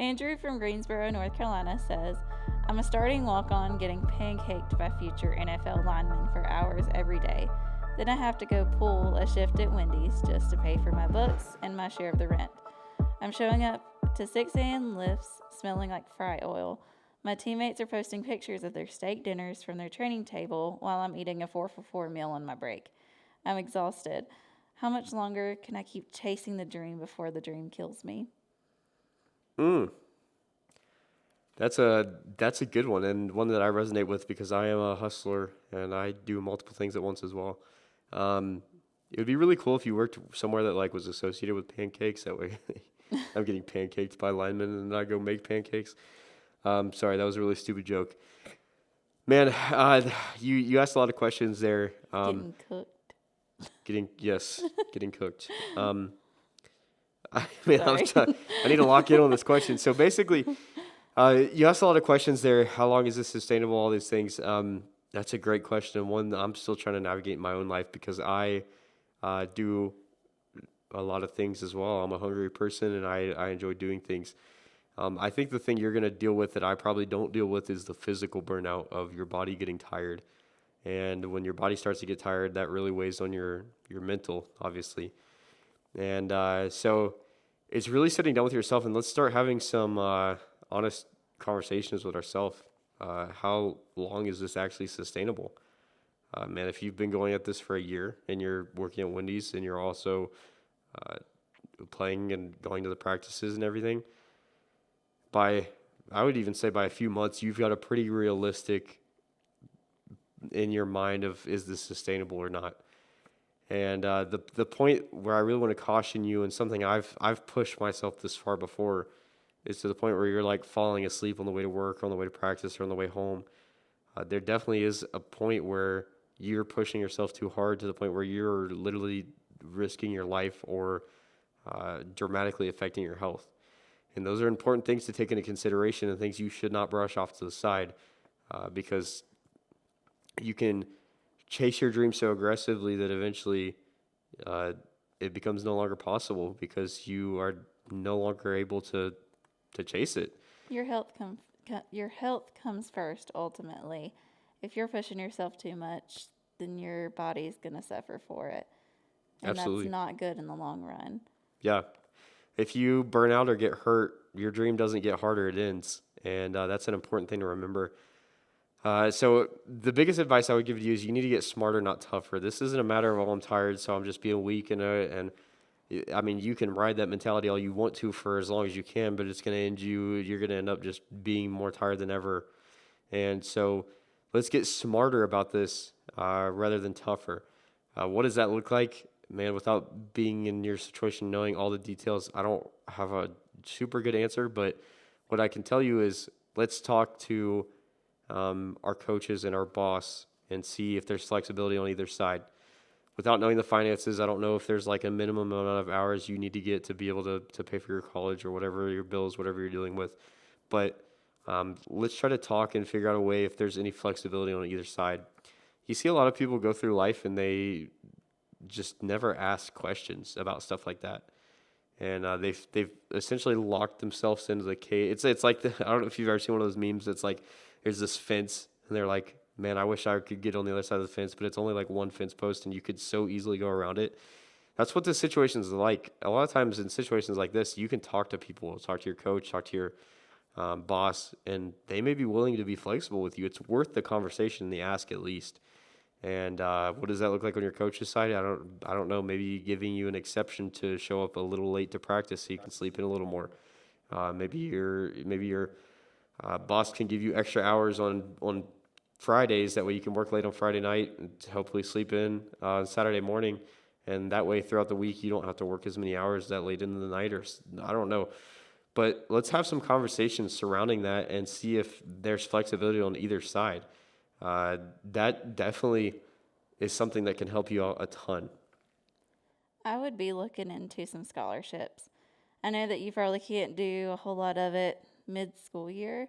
Andrew from Greensboro, North Carolina says, I'm a starting walk-on getting pancaked by future NFL linemen for hours every day. Then I have to go pull a shift at Wendy's just to pay for my books and my share of the rent. I'm showing up to 6 a.m. lifts smelling like fry oil. My teammates are posting pictures of their steak dinners from their training table while I'm eating a 4 for 4 meal on my break. I'm exhausted. How much longer can I keep chasing the dream before the dream kills me? Mm. That's a good one, and one that I resonate with because I am a hustler and I do multiple things at once as well. It would be really cool if you worked somewhere that like was associated with pancakes. That way, I'm getting pancaked by linemen and I go make pancakes. Sorry, that was a really stupid joke. Man, you asked a lot of questions there. Getting cooked. Getting cooked. Man, Sorry. I need to lock in on this question. So basically, you asked a lot of questions there. How long is this sustainable? All these things. That's a great question, and one that I'm still trying to navigate in my own life because I do a lot of things as well. I'm a hungry person, and I enjoy doing things. I think the thing you're going to deal with that I probably don't deal with is the physical burnout of your body getting tired. And when your body starts to get tired, that really weighs on your mental, obviously. And so it's really sitting down with yourself and let's start having some honest conversations with ourselves. How long is this actually sustainable? Man, if you've been going at this for a year and you're working at Wendy's and you're also uh, playing and going to the practices and everything, I would even say by a few months, you've got a pretty realistic in your mind of is this sustainable or not. And the point where I really want to caution you, and something I've pushed myself this far before, is to the point where you're like falling asleep on the way to work, or on the way to practice, or on the way home. There definitely is a point where you're pushing yourself too hard to the point where you're literally risking your life or dramatically affecting your health. And those are important things to take into consideration and things you should not brush off to the side because you can chase your dream so aggressively that eventually it becomes no longer possible because you are no longer able to chase it. Your health comes first ultimately. If you're pushing yourself too much, then your body's going to suffer for it. And Absolutely. that's not good in the long run. Yeah. If you burn out or get hurt, your dream doesn't get harder, it ends. And that's an important thing to remember. So the biggest advice I would give you is you need to get smarter, not tougher. This isn't a matter of, oh, I'm tired, so I'm just being weak. And I mean, you can ride that mentality all you want to for as long as you can, but it's going to end you. You're going to end up just being more tired than ever. And so let's get smarter about this rather than tougher. What does that look like? Man, without being in your situation, knowing all the details, I don't have a super good answer, but what I can tell you is let's talk to our coaches and our boss and see if there's flexibility on either side. Without knowing the finances, I don't know if there's like a minimum amount of hours you need to get to be able to pay for your college or whatever your bills, whatever you're dealing with. But let's try to talk and figure out a way if there's any flexibility on either side. You see a lot of people go through life and they just never ask questions about stuff like that. And they've essentially locked themselves into the cage. It's like I don't know if you've ever seen one of those memes. It's like there's this fence, and they're like, "Man, I wish I could get on the other side of the fence, but it's only like one fence post, and you could so easily go around it." That's what this situation is like. A lot of times in situations like this, you can talk to people, talk to your coach, talk to your boss, and they may be willing to be flexible with you. It's worth the conversation, the ask at least. And what does that look like on your coach's side? I don't know. Maybe giving you an exception to show up a little late to practice so you can sleep in a little more. Maybe your boss can give you extra hours on Fridays. That way you can work late on Friday night and hopefully sleep in on Saturday morning. And that way throughout the week you don't have to work as many hours that late into the night, or I don't know. But let's have some conversations surrounding that and see if there's flexibility on either side. That definitely is something that can help you out a ton. I would be looking into some scholarships. I know that you probably can't do a whole lot of it mid-school year,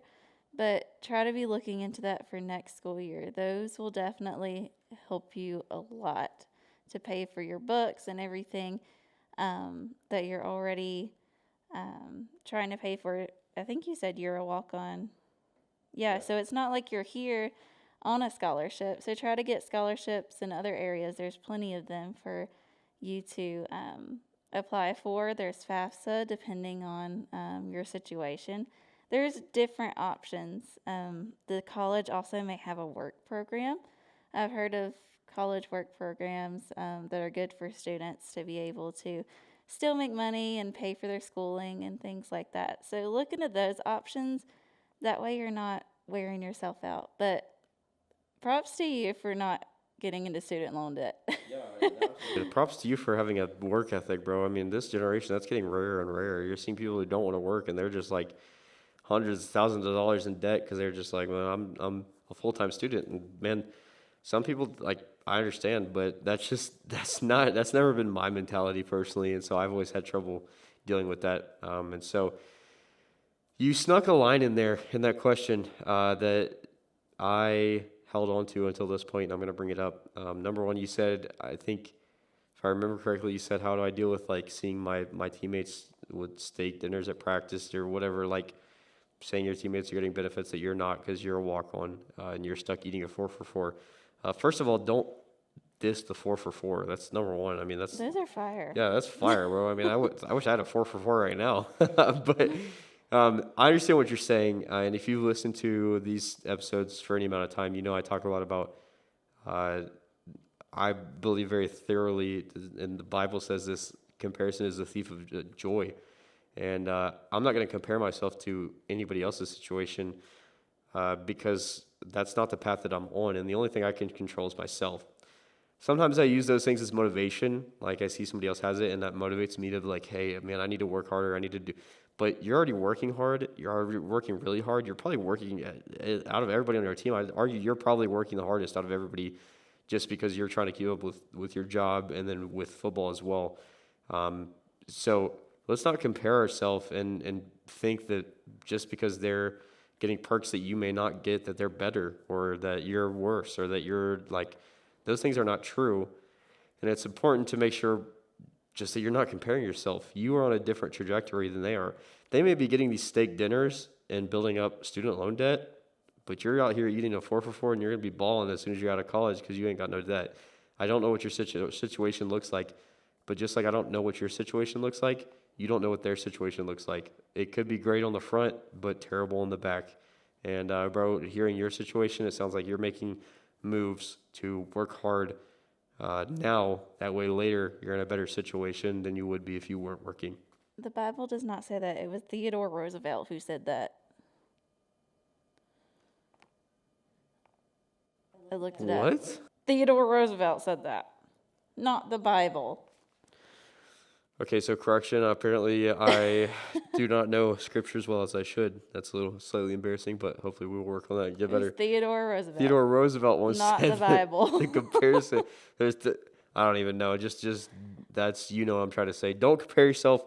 but try to be looking into that for next school year. Those will definitely help you a lot to pay for your books and everything that you're already trying to pay for I think you said you're a walk-on. Yeah, so it's not like you're here on a scholarship. So try to get scholarships in other areas. There's plenty of them for you to apply for. There's FAFSA, depending on your situation. There's different options. The college also may have a work program. I've heard of college work programs that are good for students to be able to still make money and pay for their schooling and things like that. So look into those options. That way you're not wearing yourself out. But props to you for not getting into student loan debt. Yeah, props to you for having a work ethic, bro. I mean, this generation, that's getting rarer and rarer. You're seeing people who don't want to work, and they're just like hundreds of thousands of dollars in debt because they're just like, well, I'm a full-time student. And man, some people, like, I understand, but that's never been my mentality personally. And so I've always had trouble dealing with that. And so you snuck a line in there in that question that I held on to until this point, and I'm going to bring it up. Number one, you said, I think, if I remember correctly, you said, how do I deal with, like, seeing my teammates with steak dinners at practice or whatever, like, saying your teammates are getting benefits that you're not because you're a walk-on and you're stuck eating a 4-for-4. First of all, don't diss the 4-for-4. That's number one. I mean, those are fire. Yeah, that's fire, bro. I mean, I wish I had a 4-for-4 right now. But I understand what you're saying. And if you listen to these episodes for any amount of time, you know I talk a lot about, I believe very thoroughly, and the Bible says this, comparison is the thief of joy. And I'm not going to compare myself to anybody else's situation because that's not the path that I'm on. And the only thing I can control is myself. Sometimes I use those things as motivation. Like I see somebody else has it, and that motivates me to be like, hey, man, I need to work harder. I need to do. But you're already working hard. You're already working really hard. You're probably working out of everybody on your team. I'd argue you're probably working the hardest out of everybody just because you're trying to keep up with your job and then with football as well. So let's not compare ourselves and think that just because they're getting perks that you may not get, that they're better or that you're worse or that you're like, those things are not true. And it's important to make sure just that you're not comparing yourself. You are on a different trajectory than they are. They may be getting these steak dinners and building up student loan debt, but you're out here eating a 4-for-4 and you're going to be balling as soon as you're out of college because you ain't got no debt. I don't know what your situation looks like, but just like I don't know what your situation looks like, you don't know what their situation looks like. It could be great on the front, but terrible in the back. And, bro, hearing your situation, it sounds like you're making moves to work hard now. That way later you're in a better situation than you would be if you weren't working. The Bible does not say that. It was Theodore Roosevelt who said that. I looked it up. What? Theodore Roosevelt said that, not the Bible. Okay, so correction. Apparently, I do not know scripture as well as I should. That's a little slightly embarrassing, but hopefully we will work on that and get better. Theodore Roosevelt. Theodore Roosevelt once not said the Bible. The comparison. I don't even know. Just that's what I'm trying to say. Don't compare yourself.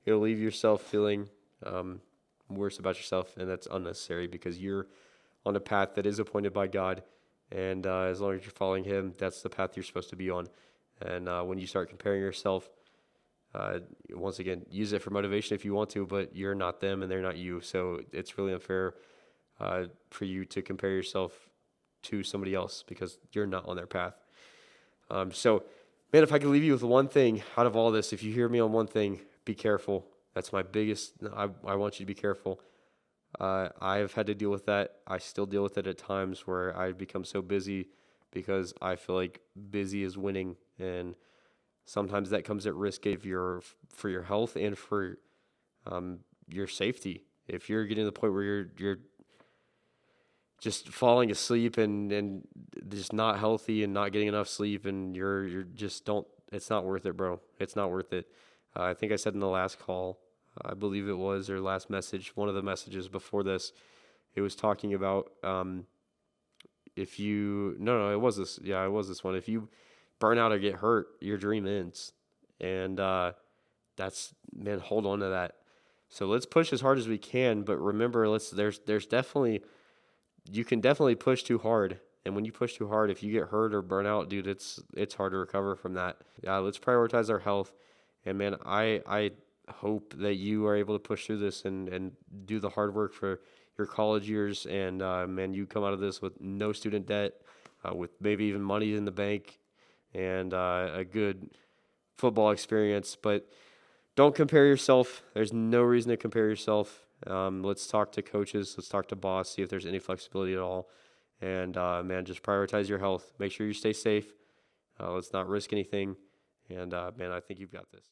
It'll leave yourself feeling worse about yourself, and that's unnecessary because you're on a path that is appointed by God, and as long as you're following Him, that's the path you're supposed to be on. And when you start comparing yourself, once again, use it for motivation if you want to, but you're not them and they're not you. So it's really unfair for you to compare yourself to somebody else because you're not on their path. So, man, if I could leave you with one thing out of all this, if you hear me on one thing, be careful. That's my biggest, I want you to be careful. I've had to deal with that. I still deal with it at times where I become so busy because I feel like busy is winning, and sometimes that comes at risk for your health and for your safety. If you're getting to the point where you're just falling asleep and just not healthy and not getting enough sleep and you're just it's not worth it, bro. It's not worth it. I think I said in the last call, I believe it was, or last message, one of the messages before this, it was talking about it was this. Yeah, it was this one. If you burn out or get hurt, your dream ends. And hold on to that. So let's push as hard as we can, but remember, you can definitely push too hard. And when you push too hard, if you get hurt or burn out, dude, it's hard to recover from that. Let's prioritize our health. And man, I hope that you are able to push through this and do the hard work for your college years. And man, you come out of this with no student debt, with maybe even money in the bank, and a good football experience. But don't compare yourself. There's no reason to compare yourself. Let's talk to coaches. Let's talk to boss. See if there's any flexibility at all. And man, just prioritize your health. Make sure you stay safe. Let's not risk anything. And man, I think you've got this.